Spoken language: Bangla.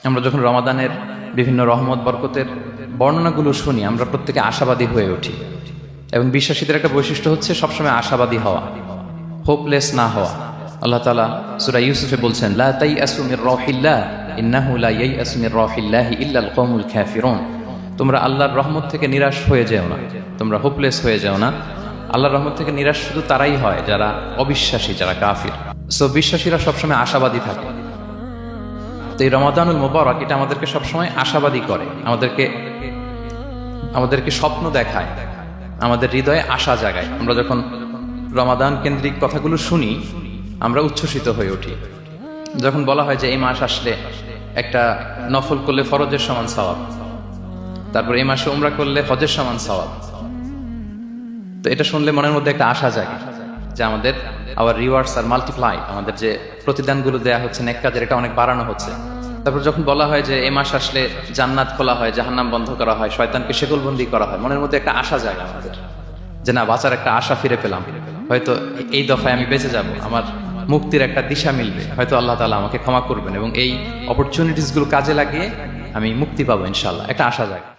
আমরা যখন রমাদানের বিভিন্ন রহমত বরকতের বর্ণনাগুলো শুনি, আমরা প্রত্যেকে আশাবাদী হয়ে উঠি। এবং বিশ্বাসীদের একটা বৈশিষ্ট্য হচ্ছে সবসময় আশাবাদী হওয়া, হোপলেস না হওয়া। আল্লাহ তাআলা সূরা ইউসুফে বলছেন, লা তাইয়াসু মির রাহিল্লাহ ইন্নাহু লা ইয়াইয়াসু মির রাহিল্লাহি ইল্লাল কওমুল কাফিরুন। তোমরা আল্লাহর রহমত থেকে নিরাশ হয়ে যেও না, তোমরা হোপলেস হয়ে যেও না। আল্লাহর রহমত থেকে নিরাশ শুধু তারাই হয় যারা অবিশ্বাসী, যারা কাফির। সো বিশ্বাসীরা সবসময় আশাবাদী থাকে। তো এই রমাদানুল মুবারক এটা আমাদেরকে সবসময় আশাবাদী করে, আমাদেরকে স্বপ্ন দেখায়, আমাদের হৃদয়ে আশা জাগায়। আমরা যখন রমাদান কেন্দ্রিক কথাগুলো শুনি আমরা উচ্ছ্বসিত হয়ে উঠি। যখন বলা হয় যে এই মাস আসলে একটা নফল করলে ফরজের সমান সওয়াব, তারপর এই মাসে উমরা করলে হজের সমান সওয়াব, তো এটা শুনলে মনের মধ্যে একটা আশা জাগে যে আমাদের আওয়ার রিওয়ার্ডস আর মাল্টিপ্লাই, আমাদের যে প্রতিদানগুলো দেয়া হচ্ছে নেক কাজের, এটা অনেক বাড়ানো হচ্ছে। তারপর যখন বলা হয় যে এই মাস আসলে জান্নাত খোলা হয়, জাহান্নাম বন্ধ করা হয়, শয়তানকে শেকলবন্দি করা হয়, মনের মধ্যে একটা আশা জাগে আমাদের যে না, বাঁচার একটা আশা ফিরে পেলাম, হয়তো এই দফায় আমি বেঁচে যাব, আমার মুক্তির একটা দিশা মিলবে, হয়তো আল্লাহ তাআলা আমাকে ক্ষমা করবেন এবং এই অপরচুনিটিসগুলো কাজে লাগিয়ে আমি মুক্তি পাবো ইনশাআল্লাহ, একটা আশা জাগে।